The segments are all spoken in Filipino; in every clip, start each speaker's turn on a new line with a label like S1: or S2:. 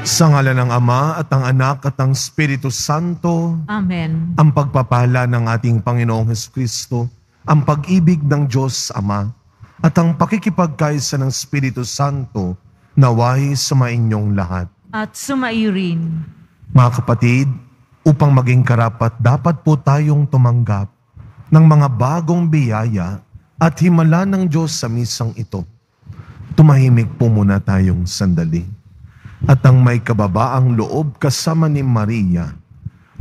S1: Sa ngalan ng Ama at ng Anak at ng Espiritu Santo,
S2: Amen.
S1: ang pagpapala ng ating Panginoong Hesukristo, ang pag-ibig ng Diyos Ama, at ang pakikipagkaisa ng Espiritu Santo naway sa mainyong lahat.
S2: At sumaiyo rin.
S1: Mga kapatid, upang maging karapat, dapat po tayong tumanggap ng mga bagong biyaya at himala ng Diyos sa misang ito. Tumahimik po muna tayong sandali. At ang may kababaang loob kasama ni Maria,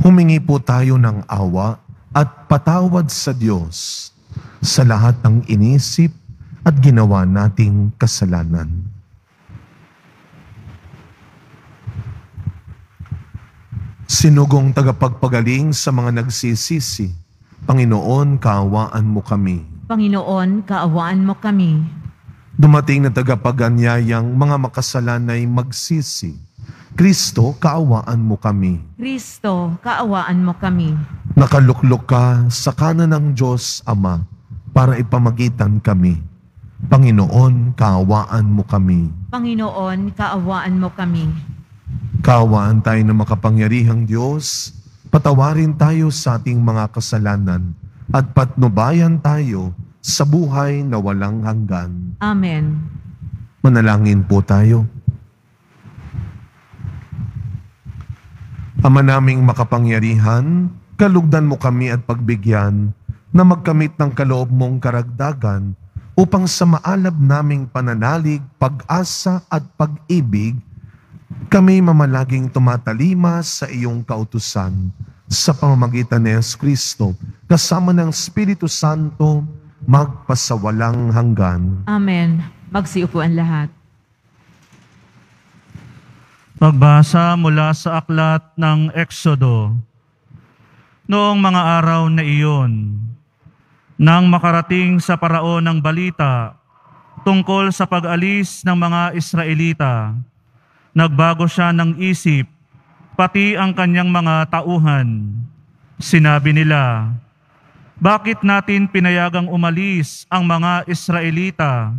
S1: humingi po tayo ng awa at patawad sa Diyos sa lahat ng inisip at ginawa nating kasalanan. Sinugong tagapagpagaling sa mga nagsisisi, Panginoon, kaawaan mo kami.
S2: Panginoon, kaawaan mo kami.
S1: Dumating na tagapaganyayang mga makasalanay magsisi, Kristo, kaawaan mo kami.
S2: Kristo, kaawaan mo kami.
S1: Nakaluklok ka sa kanan ng Diyos Ama para ipamagitan kami. Panginoon, kaawaan mo kami.
S2: Panginoon, kaawaan mo kami.
S1: Kaawaan tayo ng makapangyarihang Diyos, patawarin tayo sa ating mga kasalanan at patnubayan tayo sa buhay na walang hanggan.
S2: Amen.
S1: Manalangin po tayo. Ama naming makapangyarihan, kalugdan mo kami at pagbigyan na magkamit ng kaloob mong karagdagan upang sa maalab naming pananalig, pag-asa at pag-ibig, kami mamalaging tumatalima sa iyong kautusan sa pamamagitan ni Jesucristo kasama ng Espiritu Santo magpasawalang hanggan.
S2: Amen. Magsiupuan lahat.
S3: Magbasa mula sa aklat ng Exodo. Noong mga araw na iyon, nang makarating sa paraon ng balita tungkol sa pag-alis ng mga Israelita, nagbago siya ng isip, pati ang kanyang mga tauhan. Sinabi nila, bakit natin pinayagang umalis ang mga Israelita?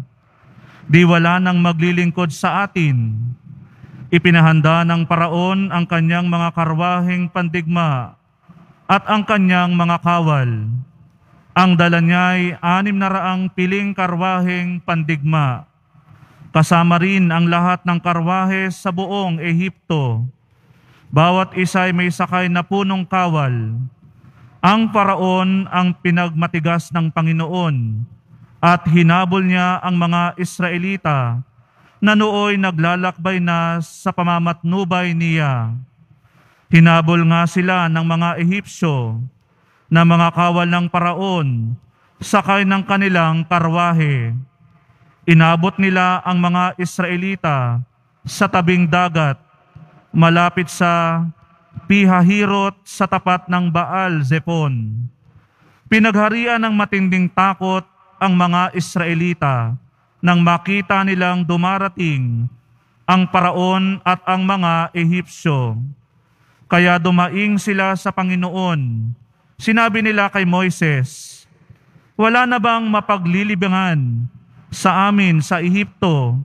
S3: Di wala nang maglilingkod sa atin. Ipinahanda ng paraon ang kanyang mga karwaheng pandigma at ang kanyang mga kawal. Ang dala niya'y 600 piling karwaheng pandigma. Kasama rin ang lahat ng karwahe sa buong Ehipto. Bawat isa'y may sakay na punong kawal. Ang paraon ang pinagmatigas ng Panginoon at hinabol niya ang mga Israelita na nooy naglalakbay na sa pamamatnubay niya. Hinabol nga sila ng mga Ehipsyo na mga kawal ng paraon sakay ng kanilang karwahe. Inabot nila ang mga Israelita sa tabing dagat malapit sa Pihahirot sa tapat ng Baal Zepon. Pinagharian ng matinding takot ang mga Israelita nang makita nilang dumarating ang paraon at ang mga Ehipsyo. Kaya dumaing sila sa Panginoon. Sinabi nila kay Moises, wala na bang mapaglilibangan sa amin sa Ehipto?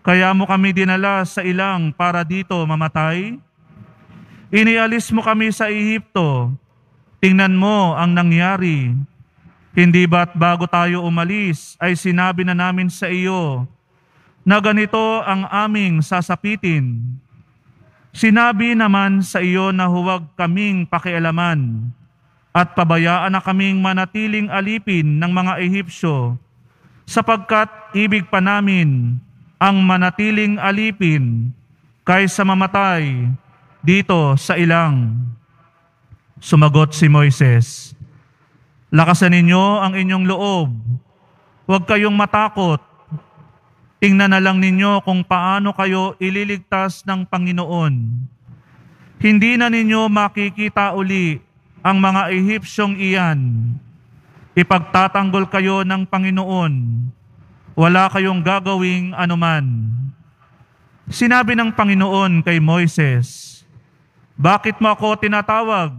S3: Kaya mo kami dinala sa ilang para dito mamatay? Inialis mo kami sa Ehipto. Tingnan mo ang nangyari. Hindi ba't bago tayo umalis ay sinabi na namin sa iyo na ganito ang aming sasapitin? Sinabi naman sa iyo na huwag kaming pakialaman at pabayaan na kaming manatiling alipin ng mga Ehipsyo sapagkat ibig pa namin ang manatiling alipin kaysa mamatay dito sa ilang. Sumagot si Moises, lakasan ninyo ang inyong loob. Huwag kayong matakot. Tingnan na lang ninyo kung paano kayo ililigtas ng Panginoon. Hindi na ninyo makikita uli ang mga Ehipsyong iyan. Ipagtatanggol kayo ng Panginoon. Wala kayong gagawing anuman. Sinabi ng Panginoon kay Moises, bakit mo ako tinatawag?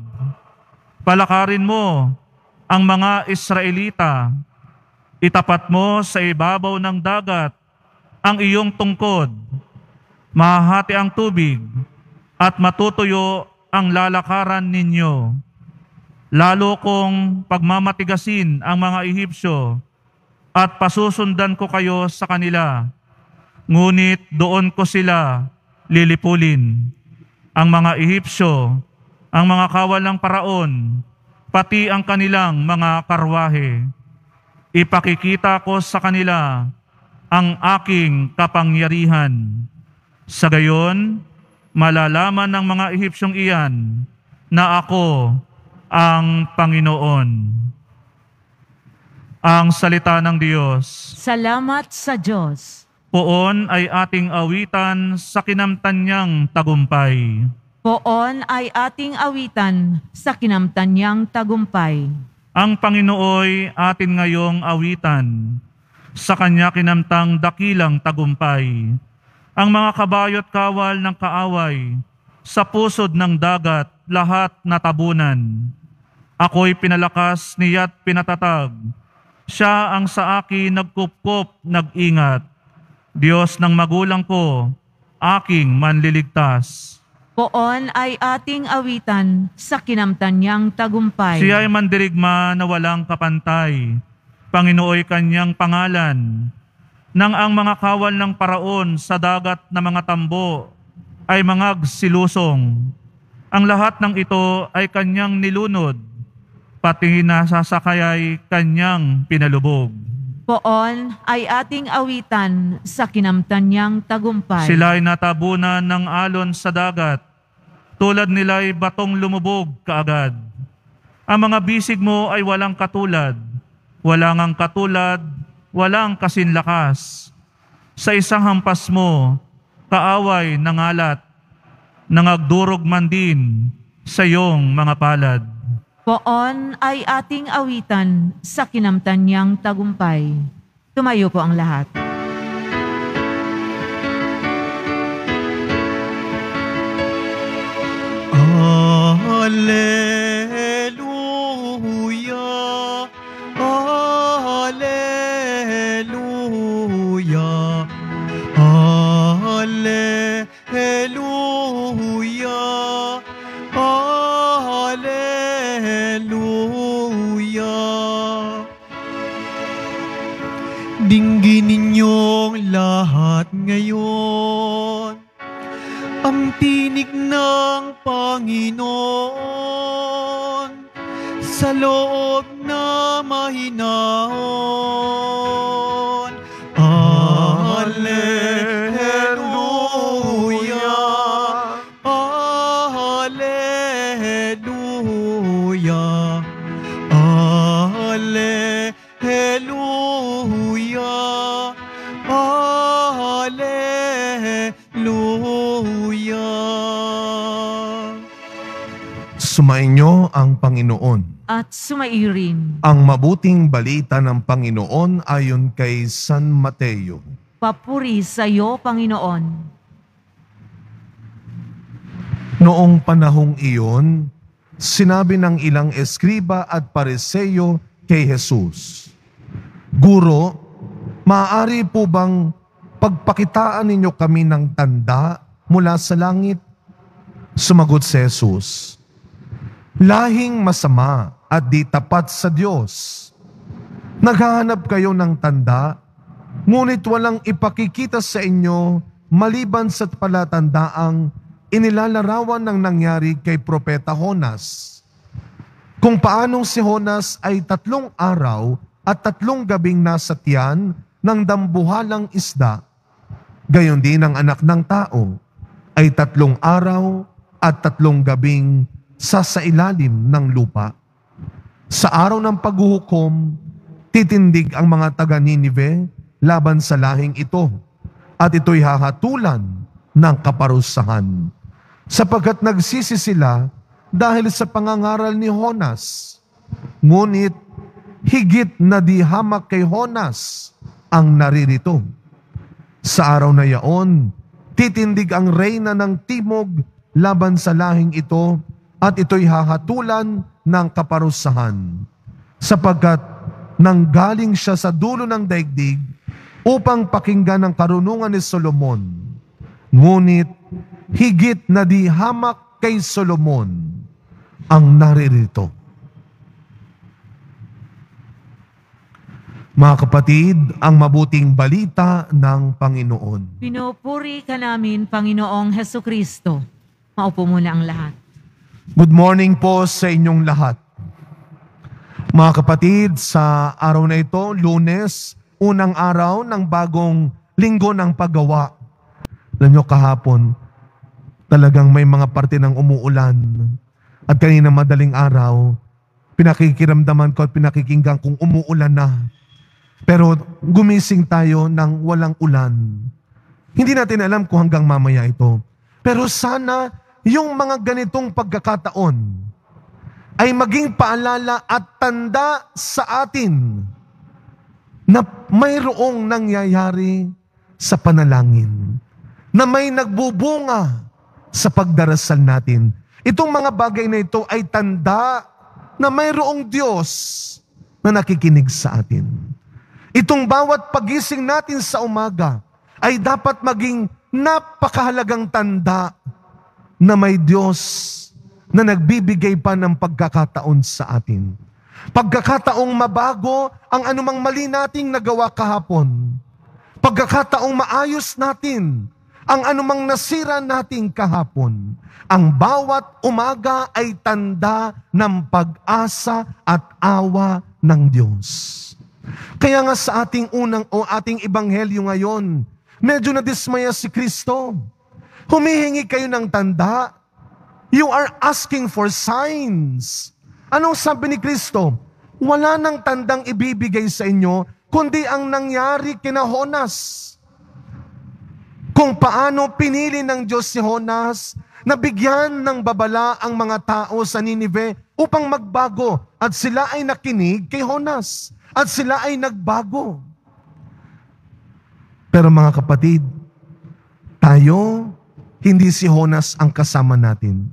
S3: Palakarin mo ang mga Israelita. Itapat mo sa ibabaw ng dagat ang iyong tungkod. mahahati ang tubig at matutuyo ang lalakaran ninyo. Lalo kong pagmamatigasin ang mga Ehipsyo at pasusundan ko kayo sa kanila. Ngunit doon ko sila lilipulin. Ang mga Ehipsyo, ang mga kawal ng paraon, pati ang kanilang mga karwahe. Ipakikita ko sa kanila ang aking kapangyarihan. Sa gayon, malalaman ng mga Ehipsyong iyan na ako ang Panginoon. Ang salita ng Diyos.
S2: Salamat sa Diyos.
S3: Poon ay ating awitan sa kinamtan niyang tagumpay.
S2: Poon ay ating awitan sa kinamtan niyang tagumpay.
S3: Ang Panginooy atin ngayong awitan sa kanya kinamtang dakilang tagumpay. Ang mga kabayo't kawal ng kaaway, sa pusod ng dagat lahat natabunan. Ako'y pinalakas niya't pinatatag. Siya ang sa akin nagkupkop, nag-ingat. Diyos ng magulang ko, aking manliligtas.
S2: Poon ay ating awitan sa kinamtan niyang tagumpay.
S3: Siya ay mandirigma na walang kapantay. Panginooy kanyang pangalan. Nang ang mga kawal ng paraon sa dagat na mga tambo ay mangagsilusong. Ang lahat ng ito ay kanyang nilunod, pati nasasakay ay kanyang pinalubog.
S2: Poon ay ating awitan sa kinamtan niyang tagumpay.
S3: Sila ay natabunan ng alon sa dagat, tulad nila ay batong lumubog kaagad. Ang mga bisig mo ay walang katulad, walang ang katulad, walang kasinlakas. Sa isang hampas mo, kaaway nangalat, nangagdurog man din sa iyong mga palad.
S2: Poon ay ating awitan sa kinamtan niyang tagumpay. Tumayo po ang lahat.
S1: Alleluia, Alleluia, Alleluia, Alleluia. Dinggin ninyong lahat ngayon ang tinig ng Panginoon sa loob na mahinahon. Alleluia, Alleluia, Alleluia, Alleluia. Sumainyo ang Panginoon.
S2: At sumairin.
S1: Ang mabuting balita ng Panginoon ayon kay San Mateo.
S2: Papuri sa iyo, Panginoon.
S1: Noong panahong iyon, sinabi ng ilang eskriba at pariseyo kay Jesus, Guro, maaari po bang pagpakitaan ninyo kami ng tanda mula sa langit? Sumagot si Jesus, lahing masama at di tapat sa Diyos. Naghahanap kayo ng tanda, ngunit walang ipakikita sa inyo maliban sa palatandaang inilalarawan ng nangyari kay Propeta Jonas. Kung paanong si Jonas ay 3 araw at 3 gabing nasa tiyan ng dambuhalang isda, gayon din ang Anak ng Tao ay 3 araw at 3 gabing sa ilalim ng lupa. Sa araw ng paghuhukom, titindig ang mga taga-Ninive laban sa lahing ito, at ito'y hahatulan ng kaparusahan, sapagkat nagsisi sila dahil sa pangangaral ni Jonas. Ngunit higit na di hamak kay Jonas ang naririto. Sa araw na yaon, titindig ang reyna ng timog laban sa lahing ito, at ito'y hahatulan ng kaparusahan, sapagkat nanggaling siya sa dulo ng daigdig upang pakinggan ang karunungan ni Solomon. Ngunit higit na di hamak kay Solomon ang naririto. Mga kapatid, ang mabuting balita ng Panginoon.
S2: Pinupuri ka namin, Panginoong Heso Kristo. Maupo muna ang lahat.
S1: Good morning po sa inyong lahat. Mga kapatid, sa araw na ito, Lunes, unang araw ng bagong linggo ng paggawa. Alam nyo, kahapon, talagang may mga parte ng umuulan. At kanina madaling araw, pinakikiramdaman ko at pinakikinggan kung umuulan na. Pero gumising tayo ng walang ulan. Hindi natin alam kung hanggang mamaya ito. Pero sana yung mga ganitong pagkakataon ay maging paalala at tanda sa atin na mayroong nangyayari sa panalangin, na may nagbubunga sa pagdarasal natin. Itong mga bagay na ito ay tanda na mayroong Diyos na nakikinig sa atin. Itong bawat pagising natin sa umaga ay dapat maging napakahalagang tanda na may Diyos na nagbibigay pa ng pagkakataon sa atin. Pagkakataong mabago ang anumang mali nating nagawa kahapon. Pagkakataong maayos natin ang anumang nasira nating kahapon. Ang bawat umaga ay tanda ng pag-asa at awa ng Diyos. Kaya nga sa ating ating ebanghelyo ngayon, medyo nadismaya si Kristo. Humihingi kayo ng tanda. You are asking for signs. Anong sabi ni Kristo? Wala nang tandang ibibigay sa inyo, kundi ang nangyari kina Jonas. Kung paano pinili ng Diyos si Jonas na bigyan ng babala ang mga tao sa Ninive upang magbago, at sila ay nakinig kay Jonas. At sila ay nagbago. Pero mga kapatid, tayo, hindi si Jonas ang kasama natin.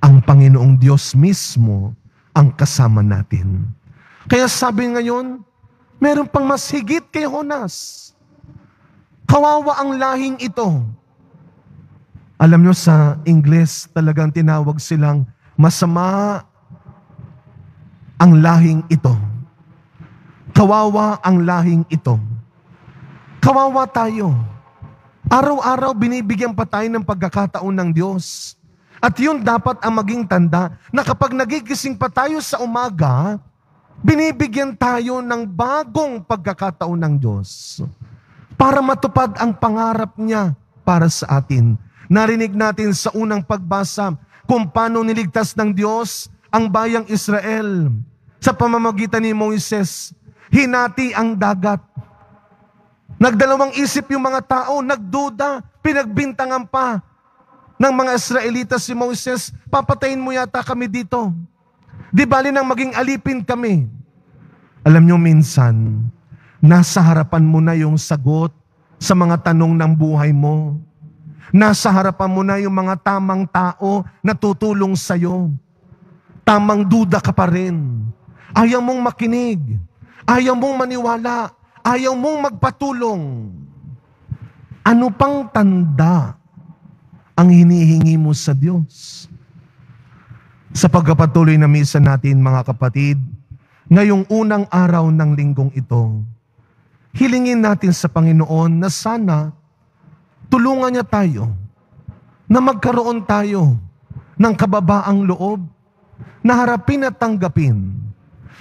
S1: Ang Panginoong Diyos mismo ang kasama natin. Kaya sabi ngayon, meron pang mas higit kay Jonas. Kawawa ang lahing ito. Alam nyo, sa Ingles, talagang tinawag silang masama ang lahing ito. Kawawa ang lahing ito. Kawawa tayo. Araw-araw binibigyan pa tayo ng pagkakataon ng Diyos. At yun dapat ang maging tanda na kapag nagigising pa tayo sa umaga, binibigyan tayo ng bagong pagkakataon ng Diyos para matupad ang pangarap niya para sa atin. Narinig natin sa unang pagbasa kung paano niligtas ng Diyos ang bayang Israel sa pamamagitan ni Moises. Hinati ang dagat. Nagdalawang isip yung mga tao, nagduda, pinagbintangan pa ng mga Israelitas si Moses, papatayin mo yata kami dito. Di bali nang maging alipin kami. Alam nyo, minsan, nasa harapan mo na yung sagot sa mga tanong ng buhay mo. Nasa harapan mo na yung mga tamang tao na tutulong sa'yo. Tamang duda ka pa rin. Ayaw mong makinig. Ayaw mong maniwala. Ayaw mong magpatulong. Ano pang tanda ang hinihingi mo sa Diyos? Sa pagpapatuloy na misa natin, mga kapatid, ngayong unang araw ng linggong ito, hilingin natin sa Panginoon na sana tulungan niya tayo na magkaroon tayo ng kababaang loob na harapin at tanggapin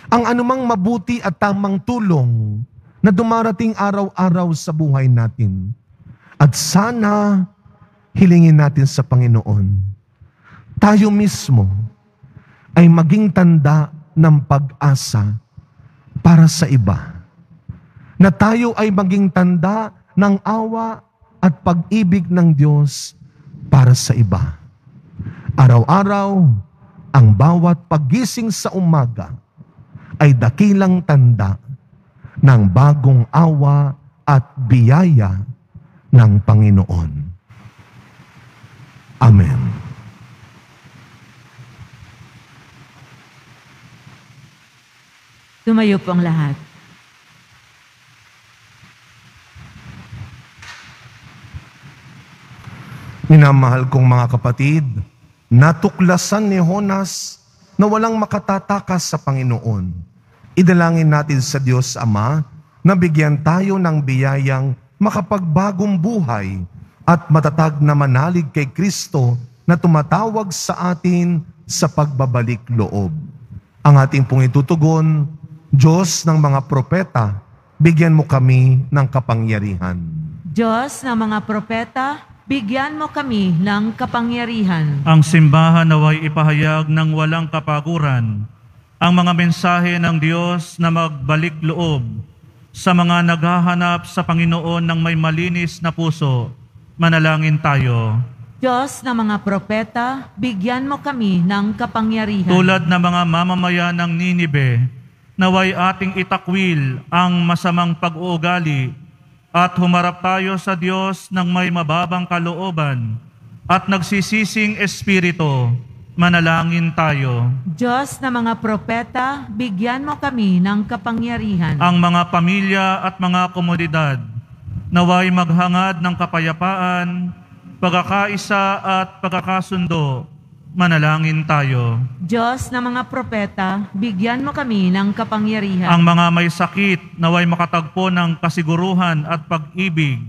S1: ang anumang mabuti at tamang tulong na dumarating araw-araw sa buhay natin. At sana hilingin natin sa Panginoon, tayo mismo ay maging tanda ng pag-asa para sa iba. Na tayo ay maging tanda ng awa at pag-ibig ng Diyos para sa iba. Araw-araw, ang bawat paggising sa umaga ay dakilang tanda ng bagong awa at biyaya ng Panginoon. Amen.
S2: Tumayo po ang lahat.
S1: Minamahal kong mga kapatid, natuklasan ni Jonas na walang makatatakas sa Panginoon. Idalangin natin sa Diyos Ama na bigyan tayo ng biyayang makapagbagong buhay at matatag na manalig kay Kristo na tumatawag sa atin sa pagbabalik loob. Ang ating pong itutugon, Diyos ng mga propeta, bigyan mo kami ng kapangyarihan.
S2: Diyos ng mga propeta, bigyan mo kami ng kapangyarihan.
S3: Ang simbahan naway ipahayag ng walang kapaguran ang mga mensahe ng Diyos na magbalik loob sa mga naghahanap sa Panginoon ng may malinis na puso. Manalangin tayo.
S2: Diyos ng mga propeta, bigyan mo kami ng kapangyarihan.
S3: Tulad ng mga mamamayan ng Ninibe, naway ating itakwil ang masamang pag-uugali at humarap tayo sa Diyos ng may mababang kalooban at nagsisising espiritu. Manalangin tayo.
S2: Diyos ng mga propeta, bigyan mo kami ng kapangyarihan.
S3: Ang mga pamilya at mga komunidad naway maghangad ng kapayapaan, pagkakaisa at pagkakasundo. Manalangin tayo.
S2: Diyos ng mga propeta, bigyan mo kami ng kapangyarihan.
S3: Ang mga may sakit naway makatagpo ng kasiguruhan at pag-ibig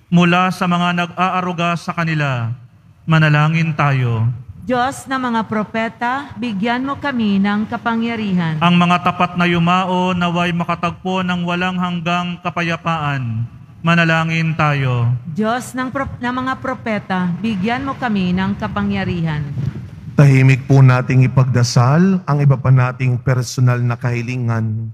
S3: mula sa mga nag-aaruga sa kanila. Manalangin tayo.
S2: Diyos ng mga propeta, bigyan mo kami ng kapangyarihan.
S3: Ang mga tapat na yumao naway makatagpo ng walang hanggang kapayapaan. Manalangin tayo.
S2: Diyos ng mga propeta, bigyan mo kami ng kapangyarihan.
S1: Tahimik po nating ipagdasal ang iba pa nating personal na kahilingan.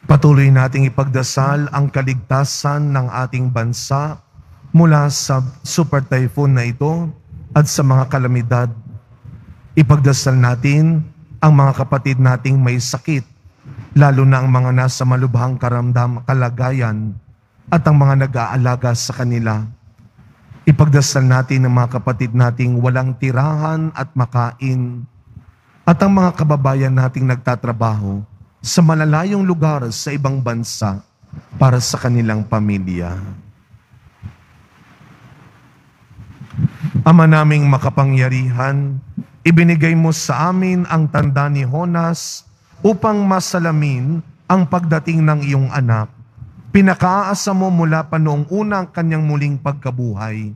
S1: Patuloy nating ipagdasal ang kaligtasan ng ating bansa mula sa super typhoon na ito at sa mga kalamidad. Ipagdasal natin ang mga kapatid nating may sakit, lalo na ang mga nasa malubhang kalagayan at ang mga nag-aalaga sa kanila. Ipagdasal natin ang mga kapatid nating walang tirahan at makain at ang mga kababayan nating nagtatrabaho sa malalayong lugar sa ibang bansa para sa kanilang pamilya. Ama naming makapangyarihan, ibinigay mo sa amin ang tanda ni Jonas upang masalamin ang pagdating ng iyong anak. Pinakaasa mo mula pa noong una ang kanyang muling pagkabuhay.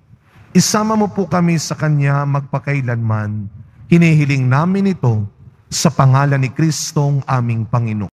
S1: Isama mo po kami sa kanya magpakailanman. Hinihiling namin ito sa pangalan ni Kristong aming Panginoon.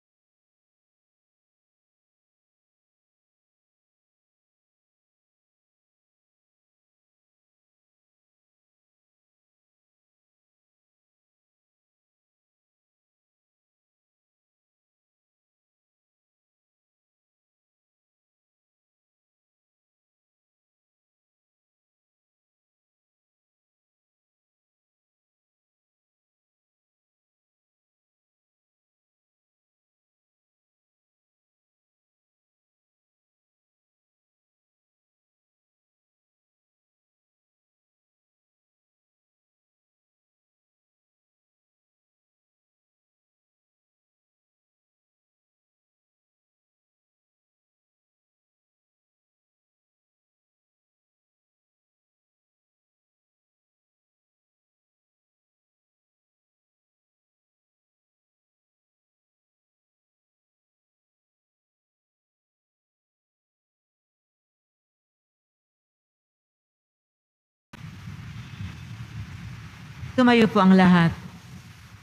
S2: Tumayo po ang lahat.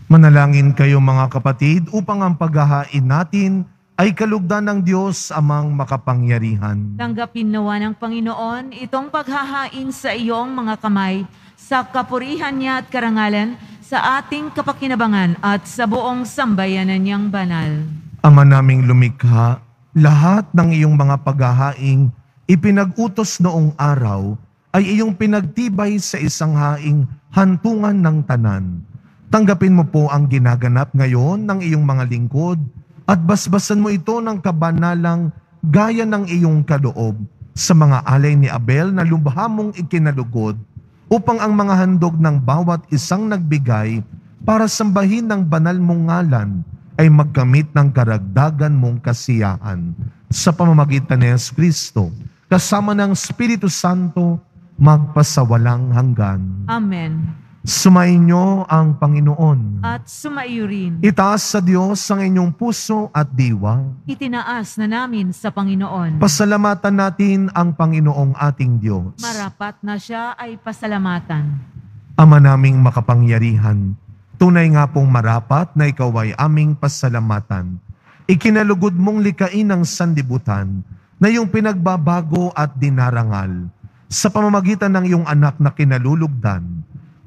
S1: Manalangin kayo mga kapatid upang ang paghahain natin ay kalugdan ng Diyos amang makapangyarihan.
S2: Tanggapin nawa ng Panginoon itong paghahain sa iyong mga kamay sa kapurihan niya at karangalan sa ating kapakinabangan at sa buong sambayanan niyang banal.
S1: Ama naming lumikha, lahat ng iyong mga paghahaing ipinag-utos noong araw ay iyong pinagtibay sa isang haing hantungan ng tanan. Tanggapin mo po ang ginaganap ngayon ng iyong mga lingkod at basbasan mo ito ng kabanalang gaya ng iyong kaloob sa mga alay ni Abel na lubha mong ikinalugod upang ang mga handog ng bawat isang nagbigay para sambahin ng banal mong ngalan ay magkamit ng karagdagan mong kasiyahan sa pamamagitan ni Jesu Kristo kasama ng Espiritu Santo magpasawalang hanggan.
S2: Amen.
S1: Sumainyo ang Panginoon.
S2: At sumaiyo rin.
S1: Itaas sa Diyos ang inyong puso at diwa.
S2: Itinaas na namin sa Panginoon.
S1: Pasalamatan natin ang Panginoong ating Diyos.
S2: Marapat na siya ay pasalamatan.
S1: Ama naming makapangyarihan, tunay nga pong marapat na ikaw ay aming pasalamatan. Ikinalugod mong likain ang sanlibutan na iyong pinagbabago at dinarangal sa pamamagitan ng iyong anak na kinalulugdan.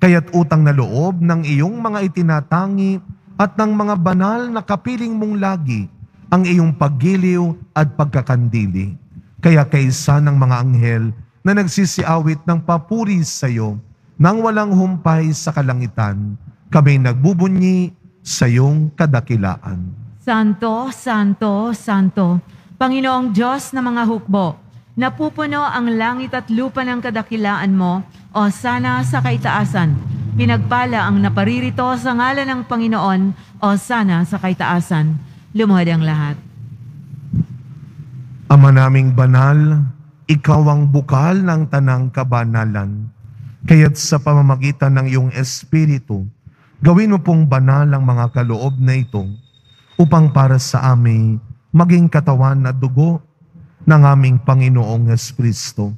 S1: Kaya't utang na loob ng iyong mga itinatangi at ng mga banal na kapiling mong lagi ang iyong paggiliw at pagkakandili. Kaya kaysa ng mga anghel na nagsisiawit ng papuri sa iyo nang walang humpay sa kalangitan, kami nagbubunyi sa iyong kadakilaan.
S2: Santo, Santo, Santo, Panginoong Diyos na mga hukbo, napupuno ang langit at lupa ng kadakilaan mo, o sana sa kaitaasan. Pinagpala ang naparirito sa ngalan ng Panginoon, o sana sa kaitaasan. Lumuhod ang lahat.
S1: Ama naming banal, ikaw ang bukal ng tanang kabanalan. Kaya't sa pamamagitan ng iyong Espiritu, gawin mo pong banal ang mga kaloob na ito upang para sa amin maging katawan at dugo ng aming Panginoong Jesucristo.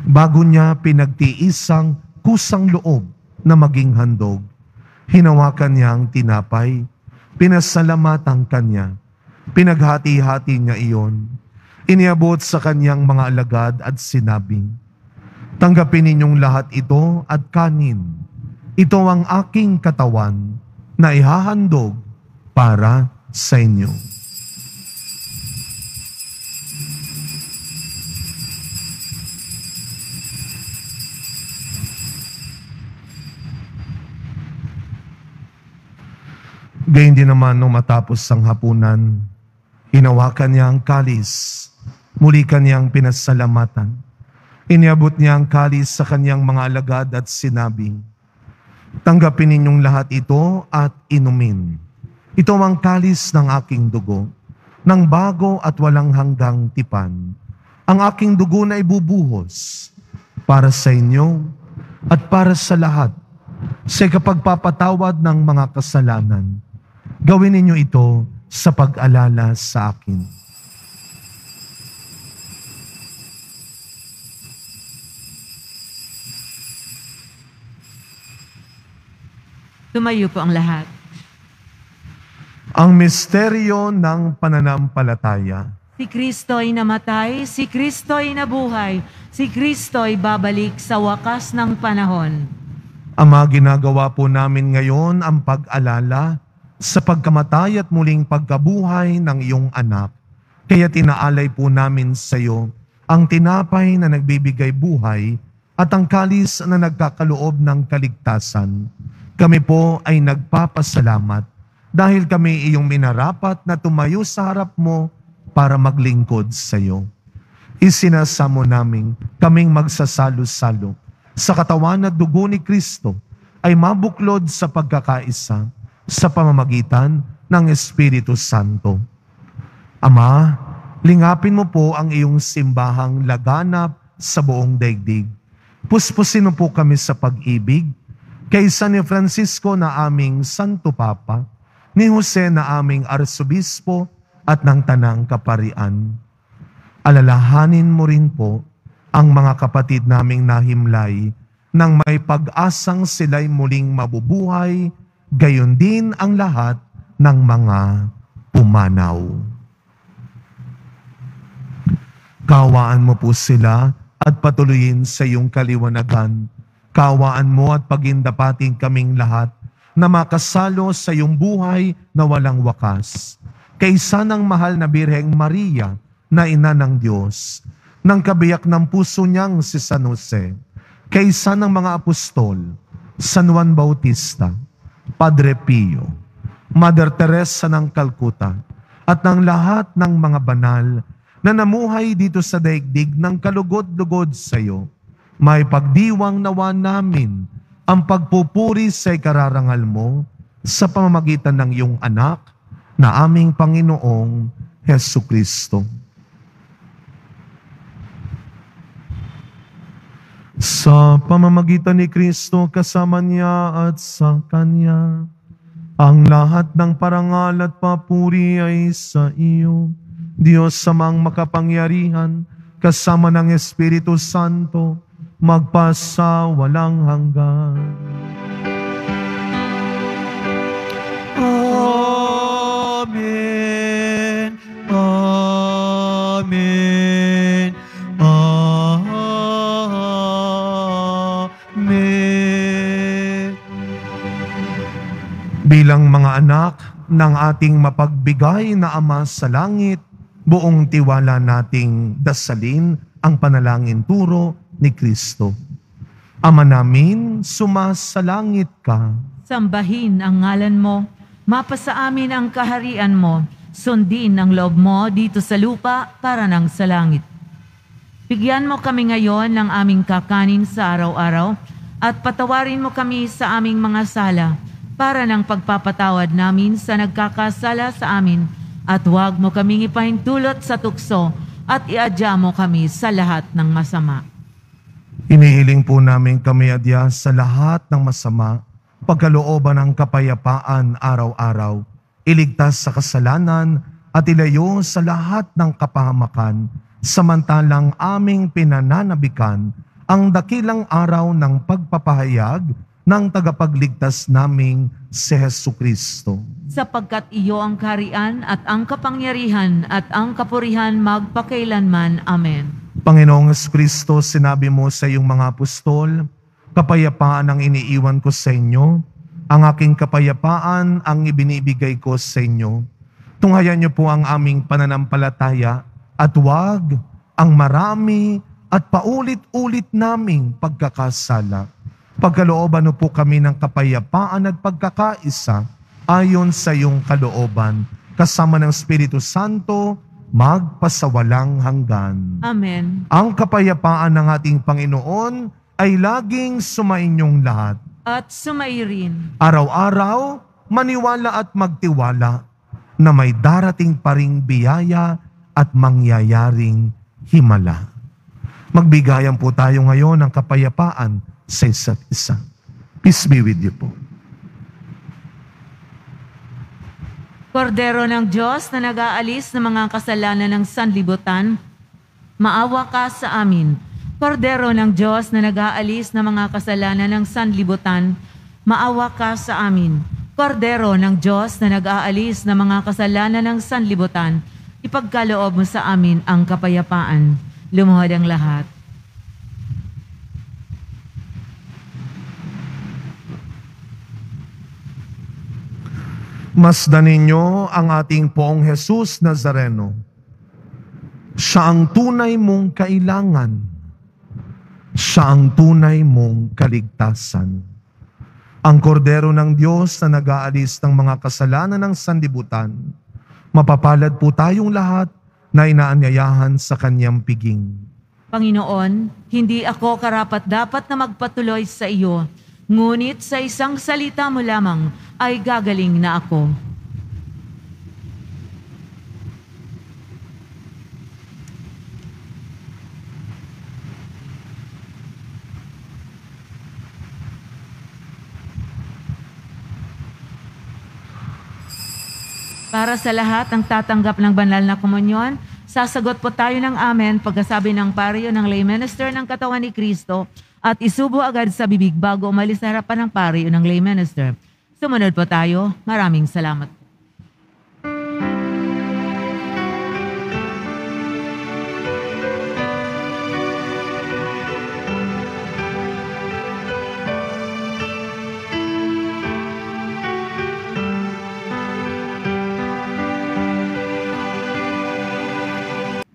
S1: Bago niya pinagtiisang kusang loob na maging handog, hinawakan niya ang tinapay, pinasalamatan kanya, pinaghati-hati niya iyon, iniabot sa kanyang mga alagad at sinabi, "Tanggapin ninyong lahat ito at kanin. Ito ang aking katawan na ihahandog para sa inyo." Gayun din naman nung matapos ang hapunan, hinawakan niya ang kalis, muli kanyang pinasalamatan. Iniabot niya ang kalis sa kanyang mga alagad at sinabi, "Tanggapin ninyong lahat ito at inumin. Ito ang kalis ng aking dugo, ng bago at walang hanggang tipan. Ang aking dugo na ibubuhos para sa inyo at para sa lahat sa ikapagpapatawad ng mga kasalanan. Gawin ninyo ito sa pag-alala sa akin."
S2: Tumayo po ang lahat.
S1: Ang misteryo ng pananampalataya.
S2: Si Kristo'y namatay, si Kristo'y nabuhay, si Kristo'y babalik sa wakas ng panahon.
S1: Ama, ginagawa po namin ngayon ang pag-alala sa pagkamatay at muling pagkabuhay ng iyong anak. Kaya tinaalay po namin sa iyo ang tinapay na nagbibigay buhay at ang kalis na nagkakaloob ng kaligtasan. Kami po ay nagpapasalamat dahil kami iyong minarapat na tumayo sa harap mo para maglingkod sa iyo. Isinasamo namin kaming magsasalo-salo sa katawan at dugo ni Kristo ay mabuklod sa pagkakaisa sa pamamagitan ng Espiritu Santo. Ama, lingapin mo po ang iyong simbahang laganap sa buong daigdig. Puspusin mo po kami sa pag-ibig, kaysa ni Francisco na aming Santo Papa, ni Jose na aming Arsobispo at ng Tanang Kaparian. Alalahanin mo rin po ang mga kapatid naming nahimlay nang may pag-asang sila'y muling mabubuhay, gayon din ang lahat ng mga pumanaw. Kawaan mo po sila at patuloyin sa iyong kaliwanagan. Kawaan mo at pagindapating kaming lahat na makasalo sa iyong buhay na walang wakas. Kaysa ng mahal na Birheng Maria na ina ng Diyos, ng kabiyak ng puso niyang si San Jose, kaysa ng mga apostol, San Juan Bautista, Padre Pio, Mother Teresa ng Calcutta, at ng lahat ng mga banal na namuhay dito sa daigdig ng kalugod-lugod sa iyo, may pagdiwang nawa namin ang pagpupuri sa ikararangal mo sa pamamagitan ng iyong anak na aming Panginoong Hesukristo. Sa pamamagitan ni Kristo kasama niya at sa Kanya, ang lahat ng parangal at papuri ay sa iyo, Diyos samang makapangyarihan, kasama ng Espiritu Santo, magpasa walang hanggan.
S4: Amen. Amen. Amen.
S1: Bilang mga anak ng ating mapagbigay na Ama sa langit, buong tiwala nating dasalin ang panalangin turo ni Kristo. Ama namin, sumasalangit ka.
S2: Sambahin ang ngalan mo, mapasa amin ang kaharian mo, sundin ang loob mo dito sa lupa para nang sa langit. Bigyan mo kami ngayon ng aming kakanin sa araw-araw at patawarin mo kami sa aming mga sala para ng pagpapatawad namin sa nagkakasala sa amin at huwag mo kaming ipahintulot sa tukso at iadya mo kami sa lahat ng masama.
S1: Inihiling po namin kami adya sa lahat ng masama, pagkalooban ng kapayapaan araw-araw, iligtas sa kasalanan at ilayo sa lahat ng kapahamakan, samantalang aming pinananabikan ang dakilang araw ng pagpapahayag ng tagapagligtas naming si Jesucristo.
S2: Sapagkat iyo ang kaharian at ang kapangyarihan at ang kapurihan magpakailanman. Amen.
S1: Panginoong Jesucristo, sinabi mo sa iyong mga apostol, kapayapaan ang iniiwan ko sa inyo, ang aking kapayapaan ang ibinibigay ko sa inyo. Tunghayan niyo po ang aming pananampalataya at huwag ang marami at paulit-ulit naming pagkakasala. Pagkalooban mo po kami ng kapayapaan at pagkakaisa ayon sa iyong kalooban, kasama ng Espiritu Santo, magpasawalang hanggan.
S2: Amen.
S1: Ang kapayapaan ng ating Panginoon ay laging sumainyong lahat.
S2: At sumairin.
S1: Araw-araw, maniwala at magtiwala na may darating pa ring biyaya at mangyayaring himala. Magbigayan po tayo ngayon ng kapayapaan sa isa't isa. Peace be with you po.
S2: Kordero ng Diyos na nag-aalis ng mga kasalanan ng sanlibutan, maawa ka sa amin. Kordero ng Diyos na nag-aalis ng mga kasalanan ng sanlibutan, maawa ka sa amin. Kordero ng Diyos na nag-aalis ng mga kasalanan ng sanlibutan, ipagkaloob mo sa amin ang kapayapaan. Lumuhod ang lahat.
S1: Masdan ninyo ang ating Poong Jesus Nazareno. Siya ang tunay mong kailangan. Siya ang tunay mong kaligtasan. Ang kordero ng Diyos na nag-aalis ng mga kasalanan ng sanlibutan, mapapalad po tayong lahat na inaanyayahan sa kanyang piging.
S2: Panginoon, hindi ako karapat-dapat na magpatuloy sa iyo, ngunit sa isang salita mo lamang ay gagaling na ako. Para sa lahat ng tatanggap ng banal na komunyon, sasagot po tayo ng amen pagkasabi ng pari o ng lay minister ng katawan ni Kristo at isubo agad sa bibig bago umalis sa harapan ng pari o ng lay minister. Sumunod po tayo. Maraming salamat.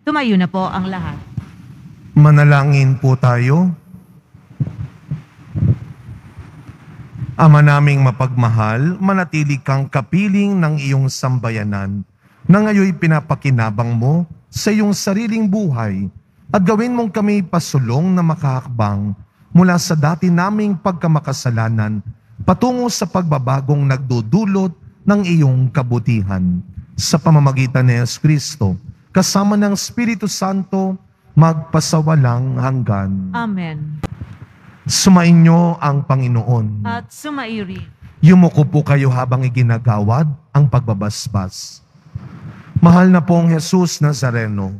S2: Tumayo na po ang lahat.
S1: Manalangin po tayo. Ama naming mapagmahal, manatili kang kapiling ng iyong sambayanan na ngayoy pinapakinabang mo sa iyong sariling buhay at gawin mong kami pasulong na makahakbang mula sa dati naming pagkamakasalanan patungo sa pagbabagong nagdudulot ng iyong kabutihan. Sa pamamagitan ni Jesucristo, kasama ng Espiritu Santo, magpasawalang hanggan.
S2: Amen.
S1: Sumainyo ang Panginoon.
S2: At sumairi.
S1: Yumuko po kayo habang iginagawad ang pagbabasbas. Mahal na pong Jesus Nazareno,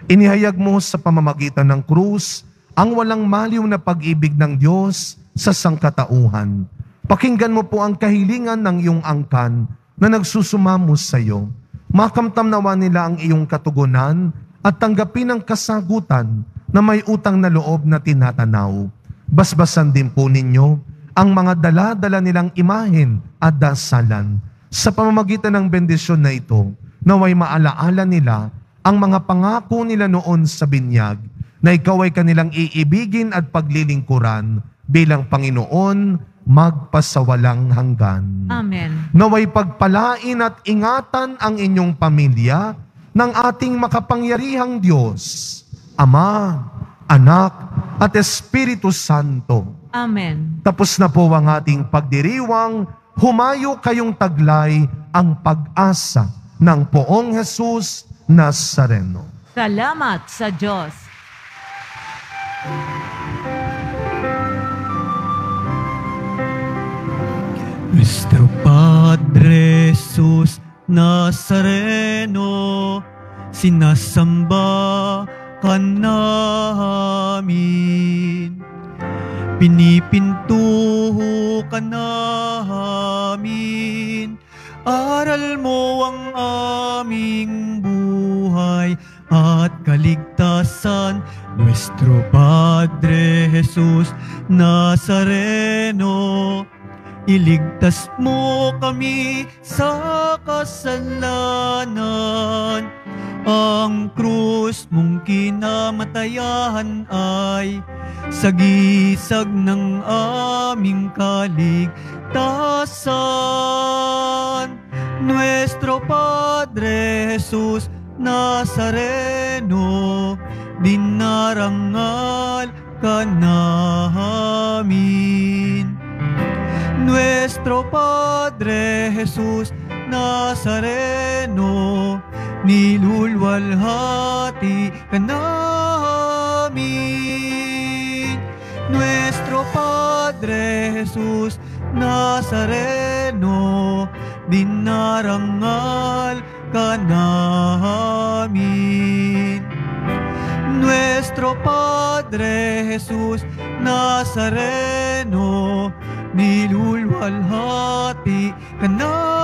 S1: inihayag mo sa pamamagitan ng krus ang walang maliw na pag-ibig ng Diyos sa sangkatauhan. Pakinggan mo po ang kahilingan ng iyong angkan na nagsusumamo sa iyo. Makamtam nawa nila ang iyong katugunan at tanggapin ang kasagutan na may utang na loob na tinatanaw. Basbasan din po ninyo ang mga dala-dala nilang imahen at dasalan. Sa pamamagitan ng bendisyon na ito, naway maalaala nila ang mga pangako nila noon sa binyag na ikaw ay kanilang iibigin at paglilingkuran bilang Panginoon magpasawalang hanggan.
S2: Amen.
S1: Naway pagpalain at ingatan ang inyong pamilya ng ating makapangyarihang Diyos, Ama, Anak, at Espiritu Santo.
S2: Amen.
S1: Tapos na po ang ating pagdiriwang, humayo kayong taglay ang pag-asa ng Poong Jesus Nazareno.
S2: Salamat sa Diyos.
S4: Nuestro Padre Jesus Nazareno, sinasamba ka namin. Pinipintuho ka namin. Aral mo ang aming buhay at kaligtasan. Nuestro Padre Jesus Nazareno, iligtas mo kami sa kasalanan. Ang krus mong kinamatayan ay sagisag ng aming kaligtasan. Nuestro Padre Jesus Nazareno, dinarangal ka namin. Nuestro Padre Jesus Nazareno, nilulwalhati ka namin. Nuestro Padre Jesus Nazareno, dinarangal ka namin. Nuestro Padre Jesus Nazareno, nilulwalhati ka namin.